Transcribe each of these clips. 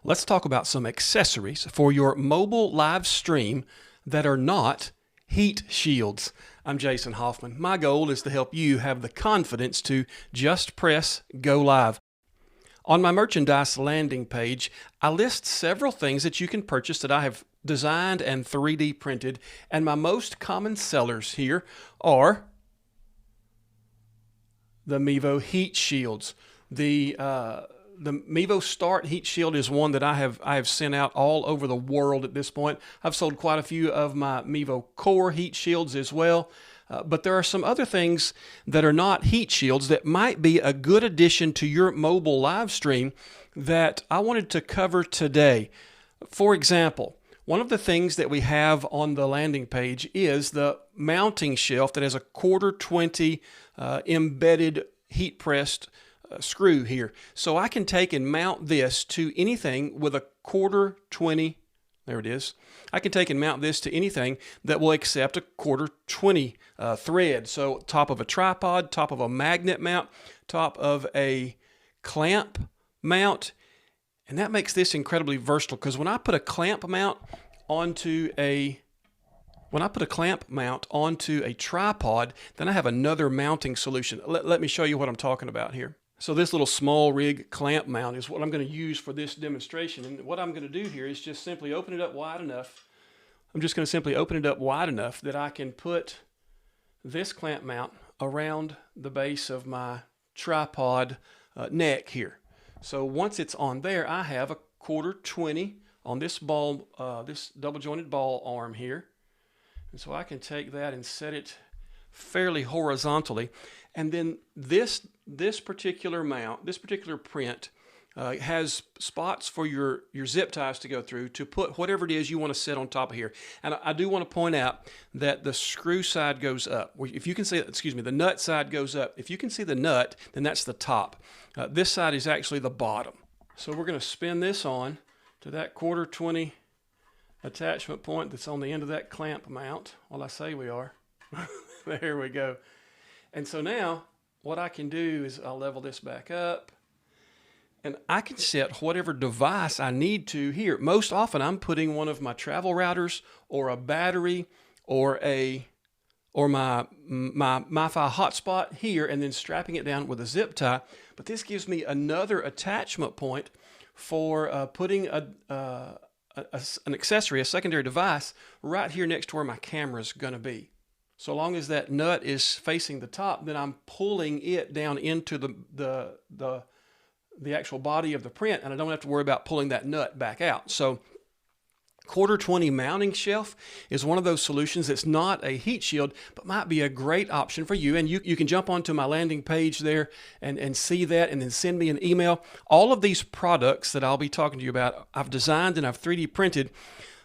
let's talk about some accessories for your mobile live stream that are not heat shields. I'm Jason Hoffman. My goal is to help you have the confidence to just press go live. On my merchandise landing page, I list several things that you can purchase that I have designed and 3D printed, and my most common sellers here are the Mevo heat shields. The Mevo Start heat shield is one that I have sent out all over the world at this point. I've sold quite a few of my Mevo Core heat shields as well. But there are some other things that are not heat shields that might be a good addition to your mobile live stream that I wanted to cover today. For example, one of the things that we have on the landing page is the mounting shelf that has a 1/4 embedded heat pressed screw here. So I can take and mount this to anything with a 1/4. There it is. I can take and mount this to anything that will accept a 1/4 thread. So top of a tripod, top of a magnet mount, top of a clamp mount. And that makes this incredibly versatile because when I put a clamp mount onto a tripod, then I have another mounting solution. Let me show you what I'm talking about here. So this little small rig clamp mount is what I'm going to use for this demonstration. And what I'm going to do here is just simply open it up wide enough. I'm just going to simply open it up wide enough that I can put this clamp mount around the base of my tripod neck here. So once it's on there, I have a 1/4 on this ball, this double jointed ball arm here. And so I can take that and set it fairly horizontally. And then this particular mount, this particular print, has spots for your zip ties to go through to put whatever it is you want to set on top of here. And I do want to point out that the screw side goes up. If you can see, the nut side goes up. If you can see the nut, then that's the top. This side is actually the bottom. So we're going to spin this on to that 1/4 attachment point that's on the end of that clamp mount. Well, I say we are. There we go. And so now what I can do is I'll level this back up and I can set whatever device I need to here. Most often I'm putting one of my travel routers or a battery or my MiFi hotspot here and then strapping it down with a zip tie. But this gives me another attachment point for putting an accessory, a secondary device right here next to where my camera is going to be. So long as that nut is facing the top, then I'm pulling it down into the actual body of the print, and I don't have to worry about pulling that nut back out. So 1/4 mounting shelf is one of those solutions that's not a heat shield, but might be a great option for you. And you can jump onto my landing page there and see that and then send me an email. All of these products that I'll be talking to you about, I've designed and I've 3D printed,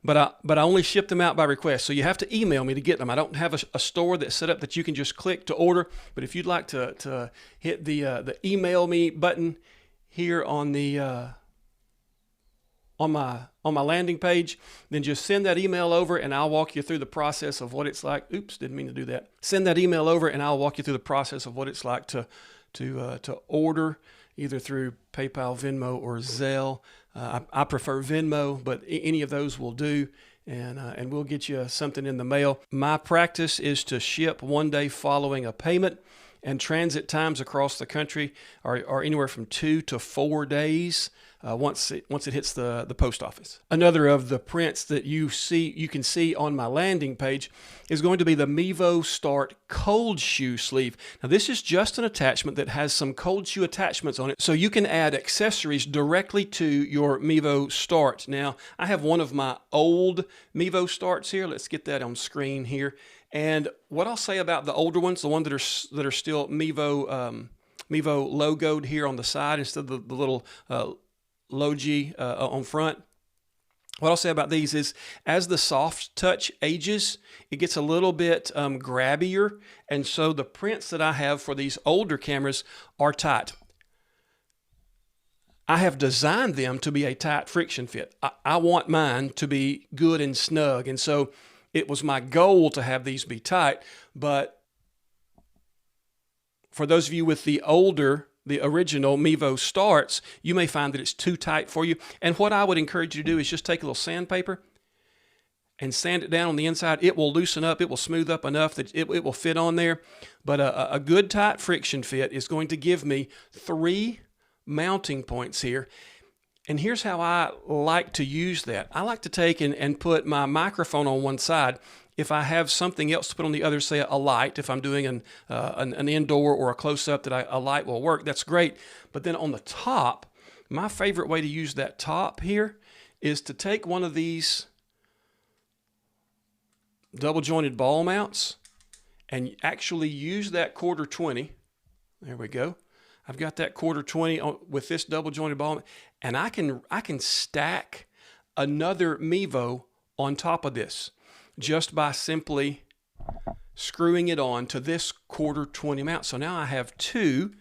but I only ship them out by request. So you have to email me to get them. I don't have a store that's set up that you can just click to order. But if you'd like to hit the email me button here on the on my landing page, then just send that email over and I'll walk you through the process of what it's like. Oops, didn't mean to do that. Send that email over and I'll walk you through the process of what it's like to order either through PayPal, Venmo, or Zelle. I prefer Venmo, but any of those will do, and we'll get you something in the mail. My practice is to ship one day following a payment, and transit times across the country are anywhere from 2 to 4 days once it hits the post office. Another of the prints that you can see on my landing page is going to be the Mevo Start cold shoe sleeve. Now this is just an attachment that has some cold shoe attachments on it, so you can add accessories directly to your Mevo Start. Now I have one of my old Mevo Starts here. Let's get that on screen here. And what I'll say about the older ones, the ones that are still Mevo logoed here on the side instead of the little Logi on front. What I'll say about these is as the soft touch ages, it gets a little bit grabbier. And so the prints that I have for these older cameras are tight. I have designed them to be a tight friction fit. I want mine to be good and snug. And so it was my goal to have these be tight, but for those of you with the older the original Mevo starts, you may find that it's too tight for you. And what I would encourage you to do is just take a little sandpaper and sand it down on the inside. It will loosen up. It will smooth up enough that it will fit on there. But a good tight friction fit is going to give me 3 mounting points here. And here's how I like to use that. I like to take and put my microphone on one side. If I have something else to put on the other, say a light, if I'm doing an indoor or a close-up that a light will work, that's great. But then on the top, my favorite way to use that top here is to take one of these double jointed ball mounts and actually use that 1/4-20. There we go. I've got that 1/4-20 with this double jointed ball, and I can stack another Mevo on top of this just by simply screwing it on to this 1/4-20 mount. So now I have 2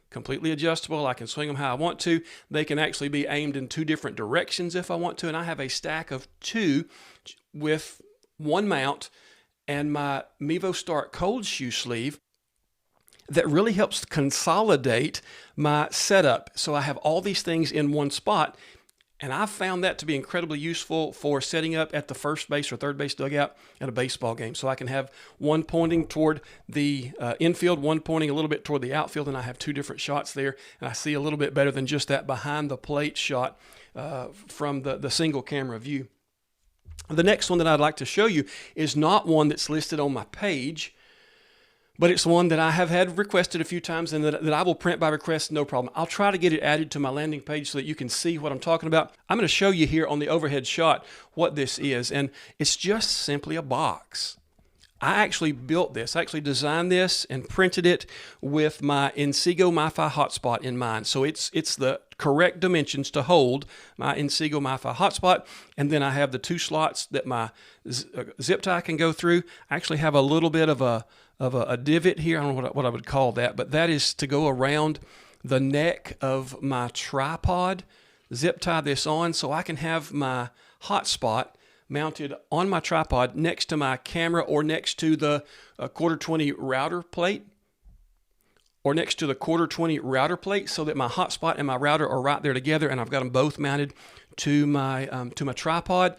completely adjustable. I can swing them how I want to. They can actually be aimed in 2 different directions if I want to, and I have a stack of 2 with 1 mount and my Mevo Start cold shoe sleeve that really helps consolidate my setup. So I have all these things in one spot, and I've found that to be incredibly useful for setting up at the first base or third base dugout at a baseball game. So I can have one pointing toward the infield, one pointing a little bit toward the outfield, and I have 2 different shots there, and I see a little bit better than just that behind the plate shot from the single camera view. The next one that I'd like to show you is not one that's listed on my page, but it's one that I have had requested a few times and that I will print by request, no problem. I'll try to get it added to my landing page so that you can see what I'm talking about. I'm going to show you here on the overhead shot what this is, and it's just simply a box. I actually built this. I actually designed this and printed it with my Inseego MiFi hotspot in mind. So it's the correct dimensions to hold my Inseego MiFi hotspot, and then I have the 2 slots that my zip tie can go through. I actually have a little bit of a divot here. I don't know what I would call that, but that is to go around the neck of my tripod. Zip tie this on so I can have my hotspot mounted on my tripod next to my camera or next to the 1/4-20 router plate or next to the 1/4-20 router plate so that my hotspot and my router are right there together, and I've got them both mounted to my tripod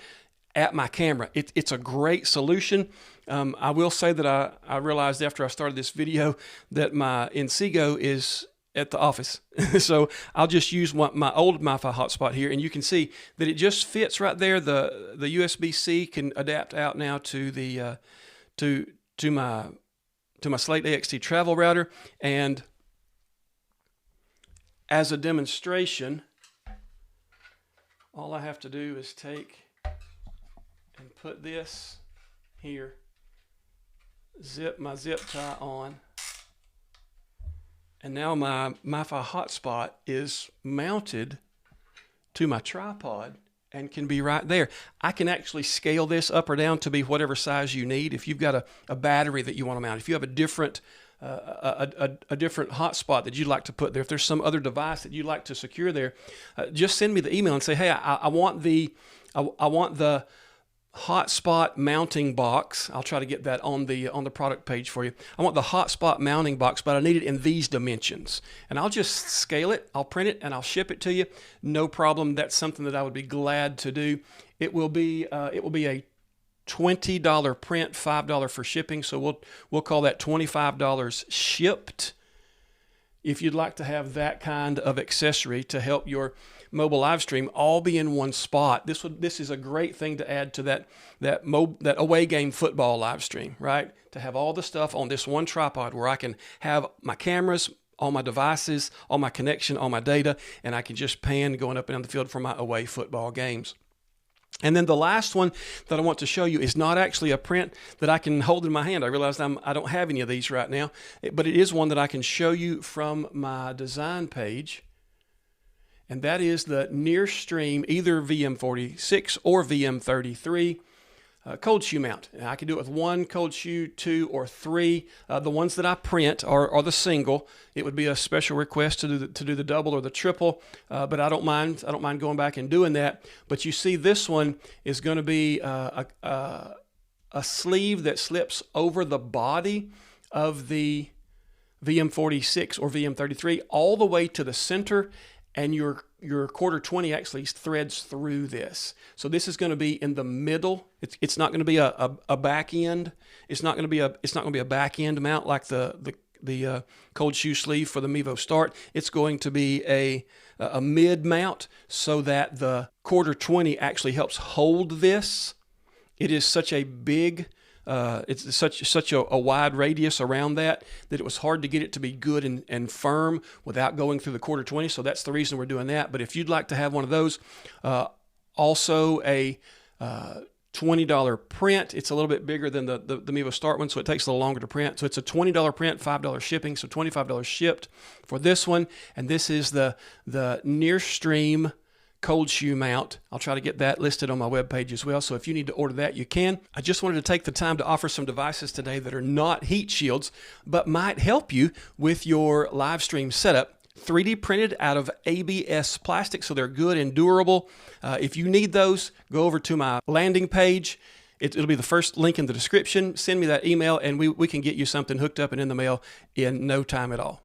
at my camera. It's a great solution. I will say that I realized after I started this video that my Inseego is at the office. So I'll just use my old MiFi hotspot here, and you can see that it just fits right there. The USB-C can adapt out now to the to my Slate AXT travel router, and as a demonstration, all I have to do is take and put this here, zip my zip tie on, and now my MiFi hotspot is mounted to my tripod and can be right there. I can actually scale this up or down to be whatever size you need. If you've got a battery that you want to mount, if you have a different hotspot that you'd like to put there, if there's some other device that you'd like to secure there, just send me the email and say, hey, I want the hotspot mounting box. I'll try to get that on the product page for you. I want the hotspot mounting box, but I need it in these dimensions. And I'll just scale it, I'll print it, and I'll ship it to you. No problem. That's something that I would be glad to do. It will be a $20 print, $5 for shipping. So we'll call that $25 shipped. If you'd like to have that kind of accessory to help your mobile live stream all be in one spot, this is a great thing to add to that away game football live stream, right? To have all the stuff on this one tripod where I can have my cameras, all my devices, all my connection, all my data, and I can just pan going up and down the field for my away football games. And then the last one that I want to show you is not actually a print that I can hold in my hand. I realize I don't have any of these right now, but it is one that I can show you from my design page. And that is the Nearstream, either VM46 or VM33 cold shoe mount. And I can do it with 1 cold shoe, 2 or 3. The ones that I print are the single. It would be a special request to do the double or the triple, but I don't mind. I don't mind going back and doing that. But you see, this one is going to be a sleeve that slips over the body of the VM46 or VM33 all the way to the center, and your quarter 20 actually threads through this. So this is going to be in the middle. It's not going to be a back end. It's not going to be a back end mount like the cold shoe sleeve for the Mevo Start. It's going to be a mid mount so that the quarter 20 actually helps hold this. It is such a big, it's such a wide radius around that it was hard to get it to be good and firm without going through the quarter 20. So that's the reason we're doing that. But if you'd like to have one of those, also a $20 print. It's a little bit bigger than the Mevo Start one, so it takes a little longer to print. So it's a $20 print, $5 shipping, so $25 shipped for this one. And this is the Nearstream cold shoe mount. I'll try to get that listed on my webpage as well. So if you need to order that, you can. I just wanted to take the time to offer some devices today that are not heat shields, but might help you with your live stream setup. 3D printed out of ABS plastic, so they're good and durable. If you need those, go over to my landing page. It'll be the first link in the description. Send me that email, and we can get you something hooked up and in the mail in no time at all.